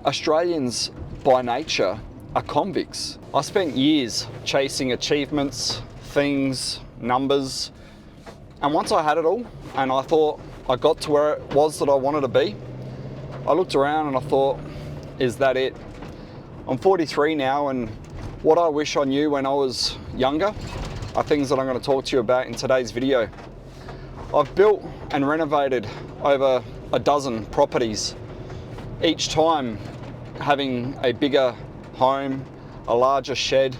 Australians by nature are convicts. I spent years chasing achievements, things, numbers, and once I had it all and I thought I got to where it was that I wanted to be, I looked around and I thought, is that it? I'm 43 now, and what I wish I knew when I was younger are things that I'm going to talk to you about in today's video. I've built and renovated over a dozen properties, each time having a bigger home, a larger shed,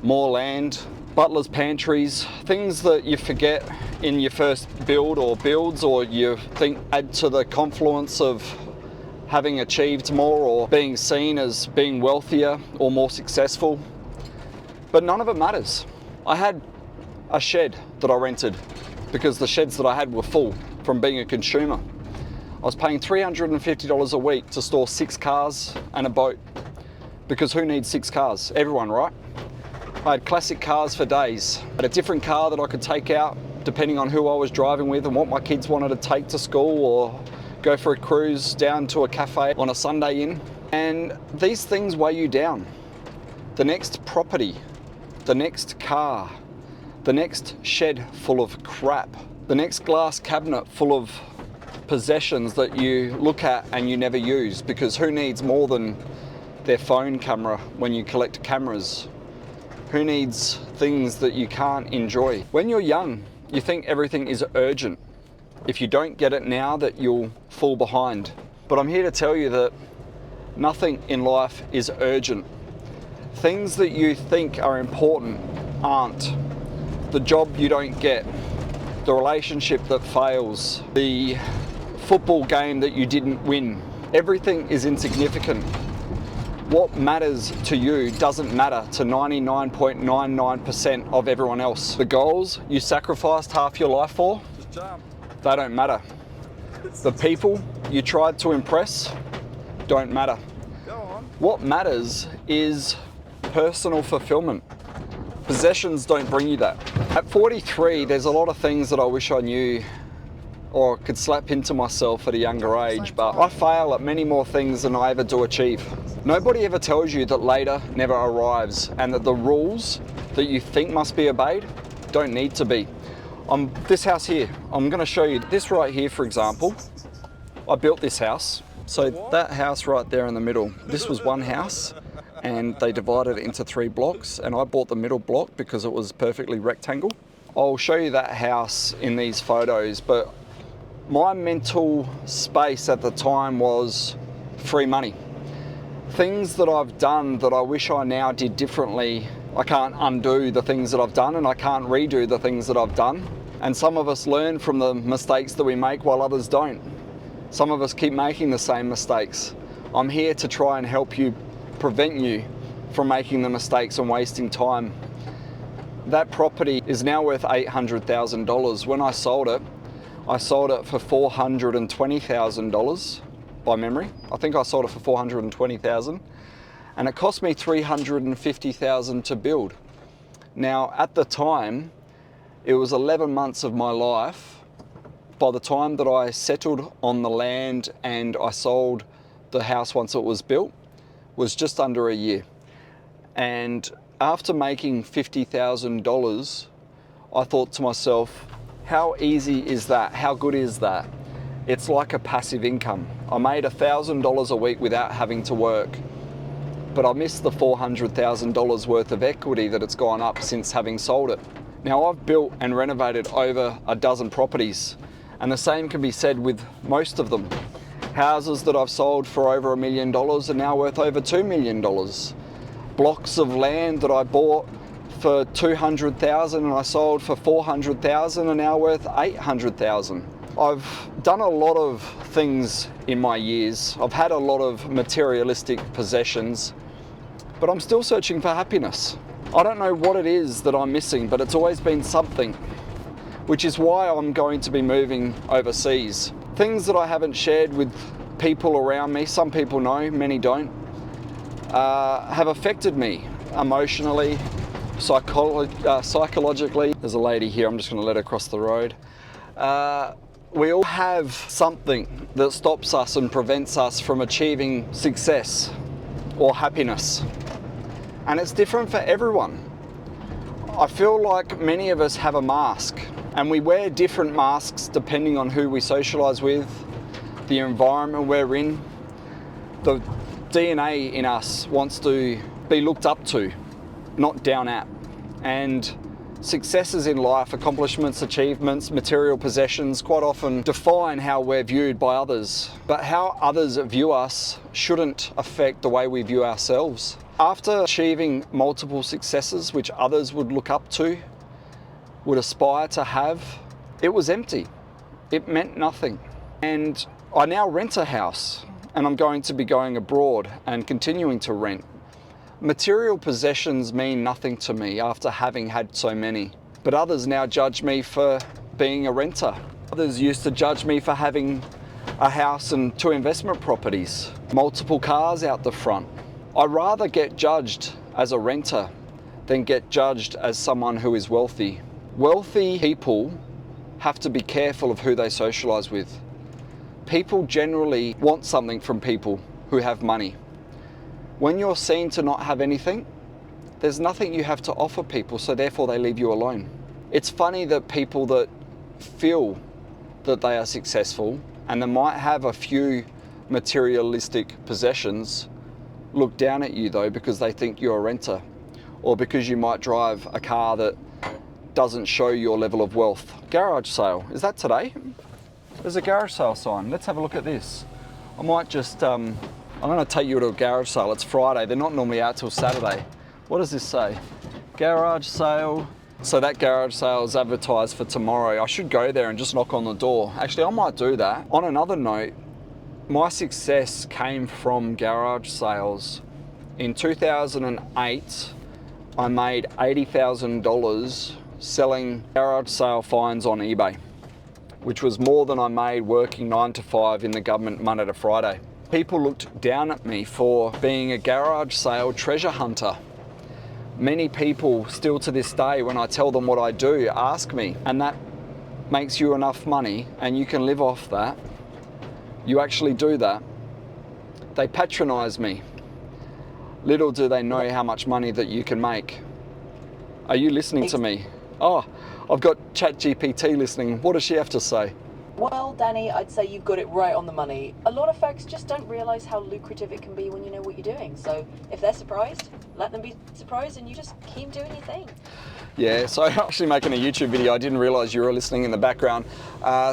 more land, butler's pantries, things that you forget in your first build or builds, or you think add to the confluence of having achieved more or being seen as being wealthier or more successful. But none of it matters. I had a shed that I rented because the sheds that I had were full from being a consumer. I was paying $350 a week to store 6 cars and a boat, because who needs 6 cars? Everyone, right? I had classic cars for days. I had a different car that I could take out depending on who I was driving with and what my kids wanted to take to school, or go for a cruise down to a cafe on a Sunday in. And these things weigh you down. The next property, the next car, the next shed full of crap, the next glass cabinet full of possessions that you look at and you never use, because who needs more than their phone camera when you collect cameras? Who needs things that you can't enjoy? When you're young, you think everything is urgent. If you don't get it now, that you'll fall behind. But I'm here to tell you that nothing in life is urgent. Things that you think are important aren't. The job you don't get, the relationship that fails, the football game that you didn't win, everything is insignificant. What matters to you doesn't matter to 99.99% of everyone else. The goals you sacrificed half your life for, they don't matter. The people you tried to impress don't matter. What matters is personal fulfillment. Possessions don't bring you that. At 43, there's a lot of things that I wish I knew or could slap into myself at a younger age, but I fail at many more things than I ever do achieve. Nobody ever tells you that later never arrives, and that the rules that you think must be obeyed don't need to be. This house here, I'm going to show you this right here, for example. I built this house. So that house right there in the middle, this was one house, and they divided it into 3 blocks, and I bought the middle block because it was perfectly rectangle. I'll show you that house in these photos, but my mental space at the time was free money. Things that I've done that I wish I now did differently. I can't undo the things that I've done, and I can't redo the things that I've done. And some of us learn from the mistakes that we make while others don't. Some of us keep making the same mistakes. I'm here to try and help you, prevent you from making the mistakes and wasting time. That property is now worth $800,000. When I sold it for $420,000 by memory. I think I sold it for $420,000, and it cost me $350,000 to build. Now, at the time, it was 11 months of my life. By the time that I settled on the land and I sold the house once it was built, was just under a year. And after making $50,000, I thought to myself, how easy is that? How good is that? It's like a passive income. I made $1,000 a week without having to work, but I missed the $400,000 worth of equity that it's gone up since having sold it. Now, I've built and renovated over a dozen properties, and the same can be said with most of them. Houses that I've sold for over $1 million are now worth over $2 million. Blocks of land that I bought for $200,000 and I sold for $400,000 are now worth $800,000. I've done a lot of things in my years. I've had a lot of materialistic possessions, but I'm still searching for happiness. I don't know what it is that I'm missing, but it's always been something, which is why I'm going to be moving overseas. Things that I haven't shared with people around me, some people know, many don't, have affected me emotionally, psychologically. There's a lady here, I'm just going to let her cross the road. We all have something that stops us and prevents us from achieving success or happiness. And it's different for everyone. I feel like many of us have a mask, and we wear different masks depending on who we socialize with, the environment we're in. The DNA in us wants to be looked up to, not down at. And successes in life, accomplishments, achievements, material possessions quite often define how we're viewed by others. But how others view us shouldn't affect the way we view ourselves. After achieving multiple successes which others would look up to, would aspire to have, it was empty. It meant nothing. And I now rent a house, and I'm going to be going abroad and continuing to rent. Material possessions mean nothing to me after having had so many, but others now judge me for being a renter. Others used to judge me for having a house and 2 investment properties, multiple cars out the front. I'd rather get judged as a renter than get judged as someone who is wealthy. Wealthy people have to be careful of who they socialize with. People generally want something from people who have money. When you're seen to not have anything, there's nothing you have to offer people, so therefore they leave you alone. It's funny that people that feel that they are successful and they might have a few materialistic possessions look down at you though because they think you're a renter, or because you might drive a car that doesn't show your level of wealth. Garage sale, is that today? There's a garage sale sign. Let's have a look at this. I might just, I'm going to take you to a garage sale. It's Friday. They're not normally out till Saturday. What does this say? Garage sale. So that garage sale is advertised for tomorrow. I should go there and just knock on the door. Actually, I might do that. On another note, my success came from garage sales. In 2008, I made $80,000 selling garage sale finds on eBay, which was more than I made working 9 to 5 in the government Monday to Friday. People looked down at me for being a garage sale treasure hunter. Many people still to this day, when I tell them what I do, ask me, and that makes you enough money and you can live off that. You actually do that. They patronize me. Little do they know how much money that you can make. Are you listening to me? Oh, I've got ChatGPT listening. What does she have to say? Well, Danny, I'd say you've got it right on the money. A lot of folks just don't realise how lucrative it can be when you know what you're doing. So if they're surprised, let them be surprised and you just keep doing your thing. Yeah, so I'm actually making a YouTube video. I didn't realise you were listening in the background.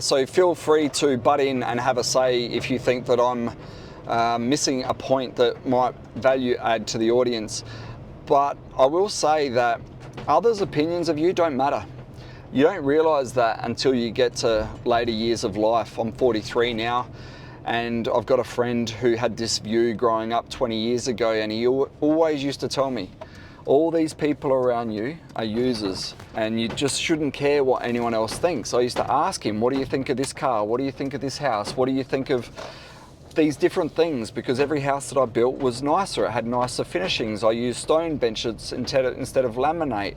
So feel free to butt in and have a say if you think that I'm missing a point that might value add to the audience. But I will say that others' opinions of you don't matter. You don't realise that until you get to later years of life. I'm 43 now, and I've got a friend who had this view growing up 20 years ago, and he always used to tell me, all these people around you are users, and you just shouldn't care what anyone else thinks. I used to ask him, what do you think of this car? What do you think of this house? What do you think of these different things? Because every house that I built was nicer. It had nicer finishings. I used stone benches instead of laminate.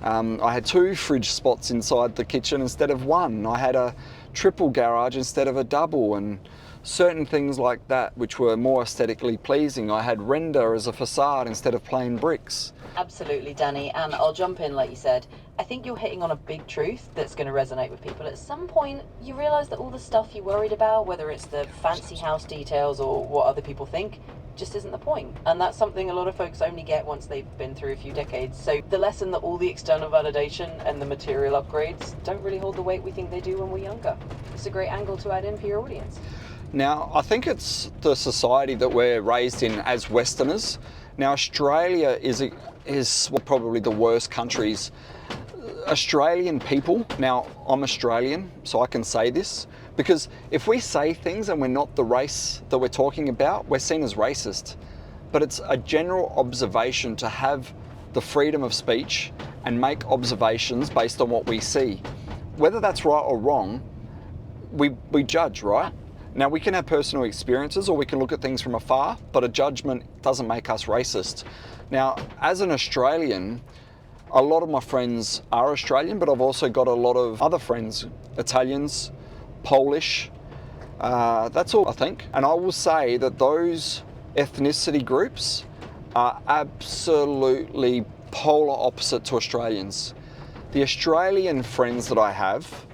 I had 2 fridge spots inside the kitchen instead of 1. I had a triple garage instead of a double, and certain things like that which were more aesthetically pleasing. I had render as a facade instead of plain bricks. Absolutely, Danny, and I'll jump in like you said. I think you're hitting on a big truth that's going to resonate with people. At some point, you realise that all the stuff you worried about, whether it's the fancy house details or what other people think, just isn't the point. And that's something a lot of folks only get once they've been through a few decades. So the lesson that all the external validation and the material upgrades don't really hold the weight we think they do when we're younger. It's a great angle to add in for your audience. Now, I think it's the society that we're raised in as Westerners. Now, Australia is probably the worst countries. Australian people, now I'm Australian, so I can say this, because if we say things and we're not the race that we're talking about, we're seen as racist. But it's a general observation to have the freedom of speech and make observations based on what we see. Whether that's right or wrong, we judge, right? Now, we can have personal experiences or we can look at things from afar, but a judgment doesn't make us racist. Now, as an Australian, a lot of my friends are Australian, but I've also got a lot of other friends, Italians, Polish. That's all I think. And I will say that those ethnicity groups are absolutely polar opposite to Australians. The Australian friends that I have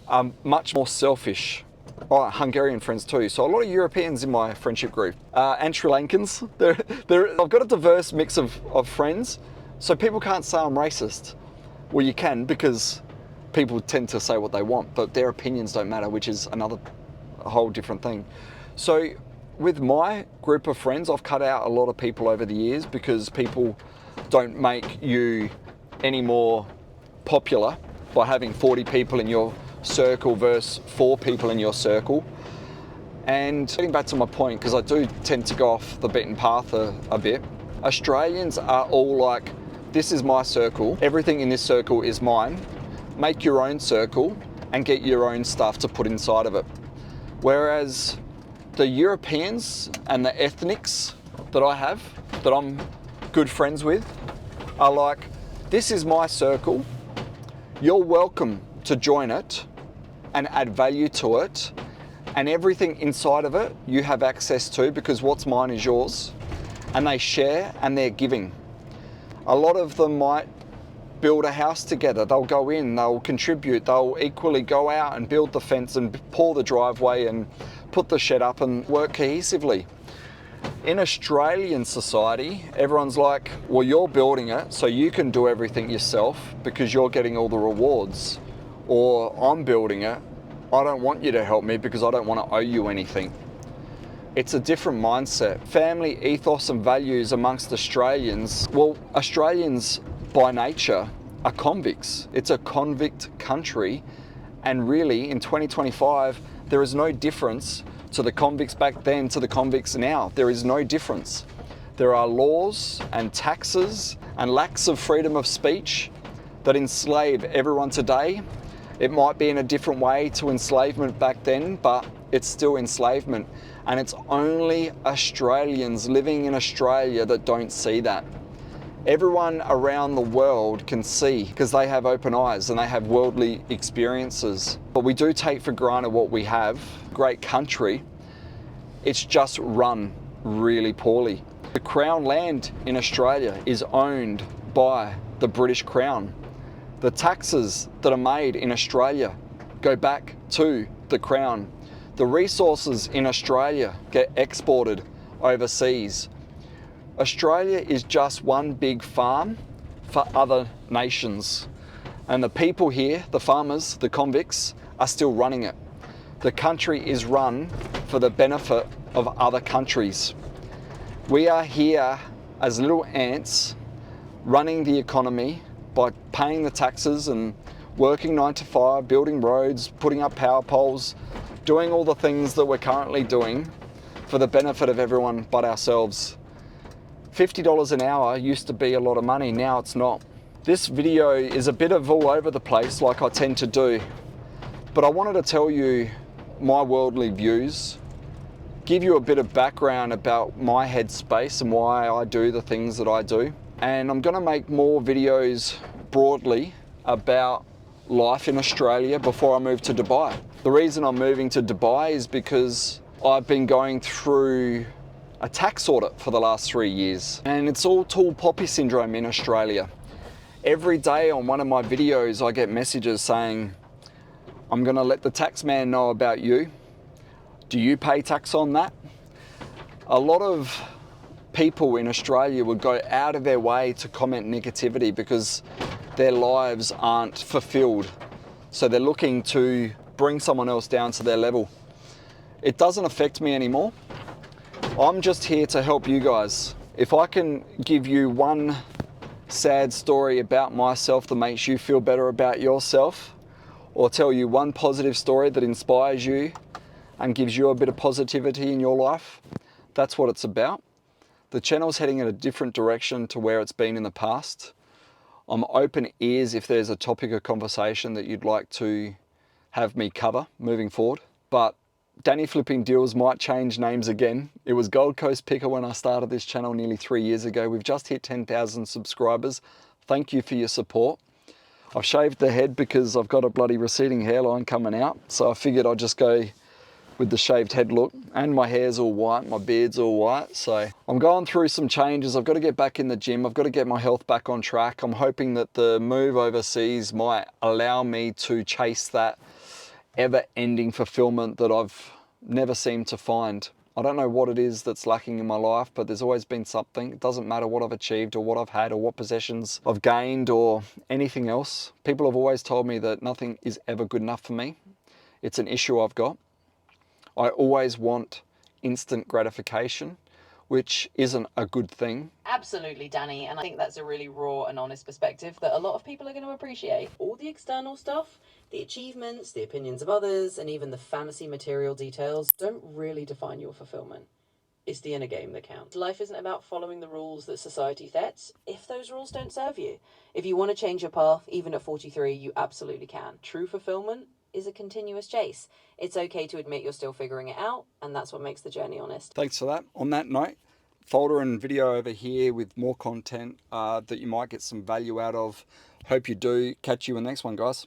are much more selfish. Oh, Hungarian friends too. So a lot of Europeans in my friendship group, and Sri Lankans. I've got a diverse mix of friends, so people can't say I'm racist. Well, you can, because people tend to say what they want, but their opinions don't matter, which is a whole different thing. So with my group of friends, I've cut out a lot of people over the years because people don't make you any more popular by having 40 people in your circle versus 4 people in your circle. And getting back to my point, because I do tend to go off the beaten path a bit, Australians are all like, this is my circle, everything in this circle is mine, make your own circle and get your own stuff to put inside of it. Whereas the Europeans and the ethnics that I have, that I'm good friends with, are like, this is my circle, you're welcome to join it and add value to it, and everything inside of it you have access to, because what's mine is yours, and they share and they're giving. A lot of them might build a house together, they'll go in, they'll contribute, they'll equally go out and build the fence and pour the driveway and put the shed up and work cohesively. In Australian society, everyone's like, well, you're building it, so you can do everything yourself because you're getting all the rewards. Or I'm building it, I don't want you to help me because I don't want to owe you anything. It's a different mindset. Family ethos and values amongst Australians, well, Australians by nature are convicts. It's a convict country, and really in 2025, there is no difference to the convicts back then to the convicts now. There is no difference. There are laws and taxes and lacks of freedom of speech that enslave everyone today. It might be in a different way to enslavement back then, but it's still enslavement. And it's only Australians living in Australia that don't see that. Everyone around the world can see because they have open eyes and they have worldly experiences. But we do take for granted what we have. Great country, it's just run really poorly. The Crown land in Australia is owned by the British Crown. The taxes that are made in Australia go back to the Crown. The resources in Australia get exported overseas. Australia is just one big farm for other nations. And the people here, the farmers, the convicts, are still running it. The country is run for the benefit of other countries. We are here as little ants running the economy by paying the taxes and working 9 to 5, building roads, putting up power poles, doing all the things that we're currently doing for the benefit of everyone but ourselves. $50 an hour used to be a lot of money, now it's not. This video is a bit of all over the place like I tend to do, but I wanted to tell you my worldly views, give you a bit of background about my headspace and why I do the things that I do. And I'm gonna make more videos broadly about life in Australia before I move to Dubai. The reason I'm moving to Dubai is because I've been going through a tax audit for the last 3 years, and it's all tall poppy syndrome in Australia. Every day on one of my videos I get messages saying, I'm gonna let the tax man know about you. Do you pay tax on that? A lot of people in Australia would go out of their way to comment negativity because their lives aren't fulfilled. So they're looking to bring someone else down to their level. It doesn't affect me anymore. I'm just here to help you guys. If I can give you one sad story about myself that makes you feel better about yourself, or tell you one positive story that inspires you and gives you a bit of positivity in your life, that's what it's about. The channel's heading in a different direction to where it's been in the past. I'm open ears if there's a topic of conversation that you'd like to have me cover moving forward. But Danny Flipping Deals might change names again. It was Gold Coast Picker when I started this channel nearly 3 years ago. We've just hit 10,000 subscribers. Thank you for your support. I've shaved the head because I've got a bloody receding hairline coming out. So I figured I'd just go with the shaved head look, and my hair's all white, my beard's all white. So I'm going through some changes. I've got to get back in the gym. I've got to get my health back on track. I'm hoping that the move overseas might allow me to chase that ever-ending fulfillment that I've never seemed to find. I don't know what it is that's lacking in my life, but there's always been something. It doesn't matter what I've achieved or what I've had or what possessions I've gained or anything else. People have always told me that nothing is ever good enough for me. It's an issue I've got. I always want instant gratification, which isn't a good thing. Absolutely, Danny, and I think that's a really raw and honest perspective that a lot of people are going to appreciate. All the external stuff, the achievements, the opinions of others, and even the fantasy material details don't really define your fulfillment. It's the inner game that counts. Life isn't about following the rules that society sets if those rules don't serve you. If you want to change your path, even at 43, you absolutely can. True fulfillment is a continuous chase. It's okay to admit you're still figuring it out, and that's what makes the journey honest. Thanks for that. On that note, folder and video over here with more content that you might get some value out of. Hope you do. Catch you in the next one, guys.